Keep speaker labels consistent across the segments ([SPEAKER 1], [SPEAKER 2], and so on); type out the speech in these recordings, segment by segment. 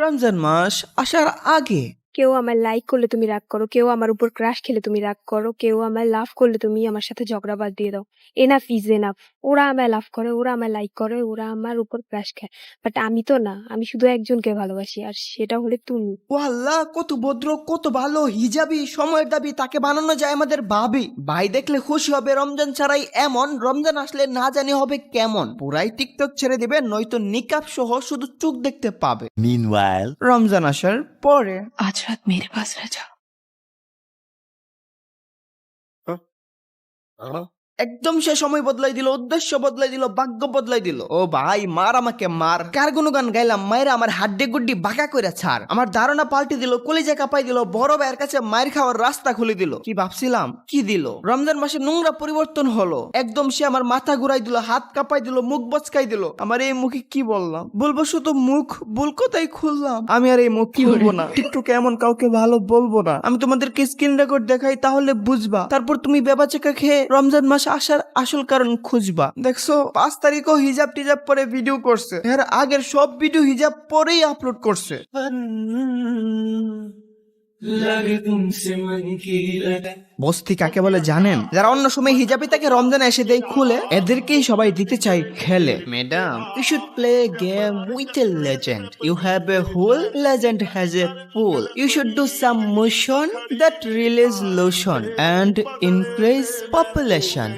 [SPEAKER 1] রমজান মাস আসার আগে
[SPEAKER 2] কেউ আমার লাইক করলে তুমি রাগ করো, কেউ আমার উপর ক্রাশ খেলে তুমি রাগ করো, কেউ আমার লাভ করলে তুমি আমার সাথে ঝগড়া বাদ দিয়ে দাও। Enough is enough. ওরা আমায় লাভ করে, ওরা আমায় লাইক করে, ওরা আমার উপর ক্রাশ খায়, বাট আমি তো না। আমি শুধু একজনকে ভালোবাসি, আর সেটা হলে তুমি।
[SPEAKER 1] ও আল্লাহ, কত ভদ্র, কত ভালো, হিজাবি, সময়ের দাবি, তাকে বানানো যায় আমাদের ভাবি। ভাই দেখলে খুশি হবে রমজান ছাড়াই এমন, রমজান আসলে না জানি হবে কেমন। পুরাই টিকটক ছেড়ে দিবে, নয়তো নিকাব সহ শুধু চোখ দেখতে পাবে।
[SPEAKER 3] Meanwhile,
[SPEAKER 1] রমজান আসার পরে
[SPEAKER 4] आज रात मेरे पास रह जा।
[SPEAKER 1] একদম সে সময় বদলাই দিল, উদ্দেশ্য বদলাই দিল, ভাগ্য বদলাই দিল। ও ভাই মার, আমাকে মার। কার গুনগান গাইলাম, মায়েরা আমার হাড্ডি গুড্ডি বাঁকা করে ছাড়। আমার ধারণা পাল্টে দিল, কলিজা কাঁপাই দিল, বড় ভাইয়ের কাছে মায়ের খাওয়ার রাস্তা খুলে দিল। কি ভাবছিলাম, কি দিল। রমজান মাসে নোংরা পরিবর্তন হলো একদম। সে আমার মাথা ঘুরাই দিল, হাত কাঁপাই দিল, মুখ বচকাই দিল। আমার এই মুখে কি বললাম, বলবো শুধু মুখ, ভুল কোথায় খুললাম। আমি আর এই মুখ খুলবো না, টিকটকে এমন কাউকে ভালো বলবো না। আমি তোমাদেরকে স্ক্রিন রেকর্ড দেখাই, তাহলে বুঝবা। তারপর তুমি বেবাচেকা খেয়ে রমজান মাস আসার আসল কারণ খুঁজবা। দেখছো 5 তারিখও হিজাব টিজাব পরে ভিডিও করছে, এর আগের সব ভিডিও হিজাব পরেই আপলোড করছে। বস্তি কাকে বলে জানেন? যারা অন্য সময় হিজাবি তাকে রমজানে এসে দেয় খুলে, এদেরকেই সবাই দিতে চাই খেলে। Madam, you should play game with a legend. You have a hole, legend has a pull. You should do some motion that release lotion and increase population.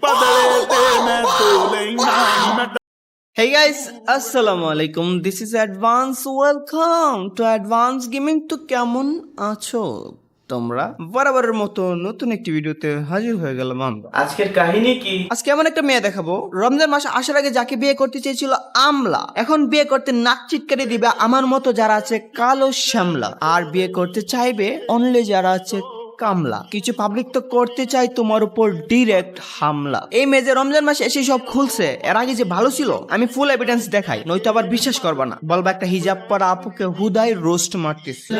[SPEAKER 1] Hey guys, assalamu alaikum. This is Advance. Welcome to Advance Gaming. তো কেমন আছো তোমরা? বরাবরের মতো নতুন একটি ভিডিওতে হাজির হয়ে গেলাম আমরা। আজকের কাহিনী কি? আজকে এমন একটা মেয়ে দেখাবো, রমজান মাস আসার আগে যাকে বিয়ে করতে চেয়েছিল আমলা, এখন বিয়ে করতে নাক চিটকারি দিবে আমার মতো যারা আছে কালো শ্যামলা। আর বিয়ে করতে চাইবে অনলি যারা আছে কামলা। কিছু পাবলিক তো করতে চাই তোমার উপর ডিরেক্ট হামলা। এই মেয়ে যে রমজান মাসে এসে সব খুলছে, এর আগে যে ভালো ছিল, আমি ফুল এভিডেন্স দেখাই, নয়তো আবার বিশ্বাস করবা না। বলবা একটা হিজাব পরা আপুকে হুদাই রোস্ট মারতেছে।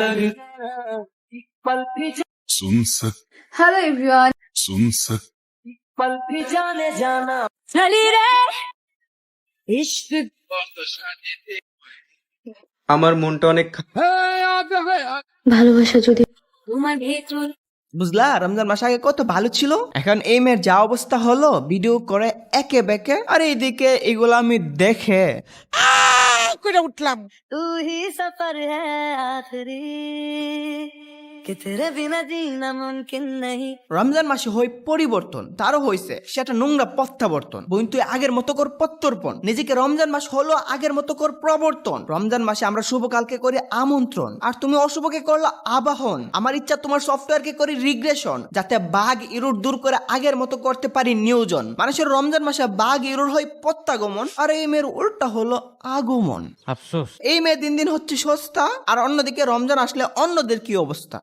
[SPEAKER 4] Hello everyone. चली रे इश्क।
[SPEAKER 1] আমার মনটা অনেক
[SPEAKER 4] ভালোবাসা যদি তোমার ভেতর।
[SPEAKER 1] বুঝলা, রমজান মাস আগে কত ভালো ছিল, এখন এই মেয়ের যা অবস্থা হলো, ভিডিও করে একে বেকে। আর এইদিকে এগুলো আমি দেখে করে উঠলাম।
[SPEAKER 5] तू ही सफर है आखिरी कि तेरे बिना जीना मुमकिन नहीं।
[SPEAKER 1] রমজান মাসে হয় পরিবর্তন, তারও হয়েছে সেটা নোংরা প্রত্যাবর্তন। বোন তুই আগের মতো কর প্রত্যর্পণ, নিজেকে রমজান মাস হলো আগের মতো কর প্রবর্তন। রমজান মাসে আমরা শুভ কালকে করি আমন্ত্রণ, আর তুমি অশুভকে করলো আবাহন। আমার ইচ্ছা তোমার সফটওয়্যারকে করি রিগ্রেশন, যাতে বাঘ ইরুর দূর করে আগের মতো করতে পারি নিয়োজন। মানুষের রমজান মাসে বাঘ ইরুর হয় প্রত্যাগমন, আর এই মেয়ের উল্টা হলো আগমন। আফসোস, এই মেয়ে দিন দিন হচ্ছে সস্তা, আর অন্যদিকে রমজান আসলে অন্যদের কি অবস্থা।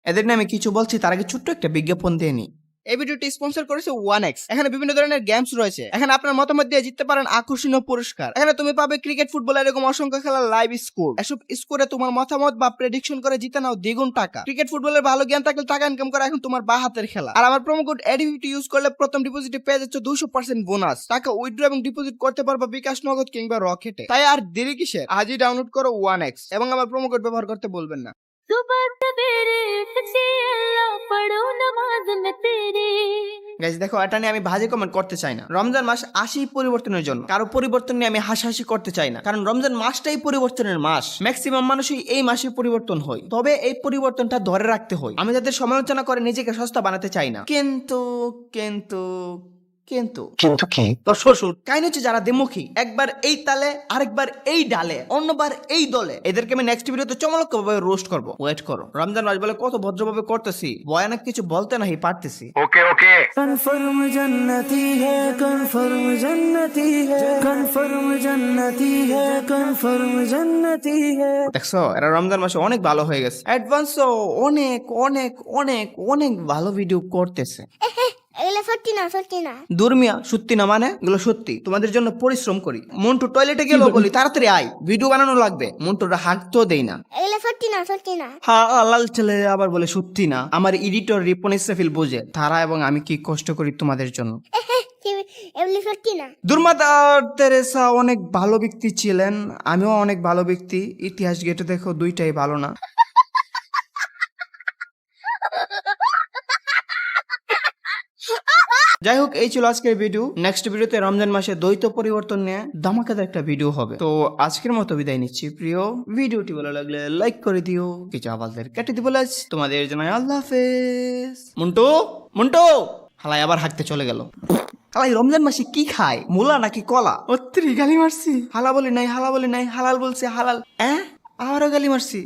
[SPEAKER 1] এদের নামে কিছু বলছি, তার আগে ছোট্ট একটা বিজ্ঞাপন দিয়ে নি। এই ভিডিওটি স্পন্সর করেছে 1x। এখানে বিভিন্ন ধরনের গেমস রয়েছে, এখানে আপনার মতামত দিয়ে জিততে পারেন আকর্ষণীয় পুরস্কার। এখানে তুমি পাবে ক্রিকেট, ফুটবল, এরকম অসংখ্য খেলার লাইভ স্কোর। এসব স্কোরে তোমার মতামত বা প্রেডিকশন করে জিতে নাও দ্বিগুণ টাকা। ক্রিকেট ফুটবলের ভালো জ্ঞান থাকলে টাকা ইনকাম করা এখন তোমার বাঁ হাতের খেলা। আর আমার প্রোমো কোড এডিভিটি ইউজ করলে প্রথম ডিপোজিটে পেয়ে যাচ্ছ 200% বোনাস। টাকা উইথড্র এবং ডিপোজিট করতে পারবা বিকাশ, নগদ কিংবা রকেটে। তাই আর দেরি কিসের, আজই ডাউনলোড করো 1x এবং আমার প্রোমো কোড ব্যবহার করতে বলবেন না।
[SPEAKER 5] सुबह सवेरे सच्ची अल्लाह पढ़ो नमाज में तेरी।
[SPEAKER 1] গাইস দেখো, এটা নিয়ে আমি বাজে কমেন্ট করতে চাই না। রমজান মাস আসি পরিবর্তনের জন্য, কারো পরিবর্তন নিয়ে আমি হাসাহাসি করতে চাই না, কারণ রমজান মাসটাই পরিবর্তনের মাস। ম্যাক্সিমাম মানুষই এই মাসে পরিবর্তন হয়, তবে এই পরিবর্তনটা ধরে রাখতে হয়। আমি যাদের সমালোচনা করে নিজেকে সস্তা বানাতে চাই না, কিন্তু কিন্তু কিন্তু
[SPEAKER 3] কিন্তু কি?
[SPEAKER 1] তোর শ্বশুর কাহিনী হচ্ছে যারা দেমুখী, একবার এই তালে আরেকবার এই ডালে অন্যবার এই দলে, এদেরকে আমি নেক্সট ভিডিওতে চমৎকারভাবে রোস্ট করব। ওয়েট করো। রমজান মাস বলে কত ভদ্রভাবে করতেছি, ভয়ানক কিছু বলতে নাহি পারতেছি।
[SPEAKER 3] ওকে ওকে।
[SPEAKER 6] कन्फर्म जन्नती है, कन्फर्म जन्नती है, कन्फर्म जन्नती है, कन्फर्म जन्नती है।
[SPEAKER 1] দেখছো, এরা রমজান মাসে অনেক ভালো হয়ে গেছে। অ্যাডভান্সও অনেক অনেক অনেক অনেক ভালো ভিডিও করতেছে।
[SPEAKER 7] এগুলো সত্যি না।
[SPEAKER 1] দুর্মিয়া সত্যি না মানে এগুলো সত্যি, তোমাদের জন্য পরিশ্রম করি। মন্টু টয়লেটে গেল বলি তাড়াতাড়ি আয়, ভিডিও বানানো লাগবে। মন্টুরা হাঁকতেও দেই না।
[SPEAKER 7] এগুলো সত্যি না।
[SPEAKER 1] হ্যাঁ, লাল ছেলে আবার বলে সত্যি না। আমার এডিটর রিপন ইসরাফিল বোঝে তারা এবং আমি কি কষ্ট করি তোমাদের জন্য।
[SPEAKER 7] এগুলি সত্যি না।
[SPEAKER 1] দুর্মাদার তেরেসা অনেক ভালো ব্যক্তি ছিলেন, আমিও অনেক ভালো ব্যক্তি। ইতিহাস ঘেটে দেখো, দুইটাই ভালো না। যাই হোক, এই ছিল আজকের ভিডিও। নেক্সট ভিডিওতে রমজান মাসে দ্বৈত পরিবর্তন নিয়ে ধামাকাদার একটা ভিডিও হবে। তো আজকের মতো বিদায় নিচ্ছি প্রিয়। ভিডিওটি ভালো লাগলে লাইক করে দিও, কিছু আবালদের কেটে দিব। তোমাদের জানাই আল্লাহ হাফেজ। মুন্টু মুন্টু হালাই আবার হাঁটতে চলে গেল। হালাই রমজান মাসে কি খায়, মুলা নাকি কলা? অত্রি গালি মারছি। হালা বলি নাই, হালা বলি নাই, হালাল বলছে হালাল। আবারও গালি মারছি।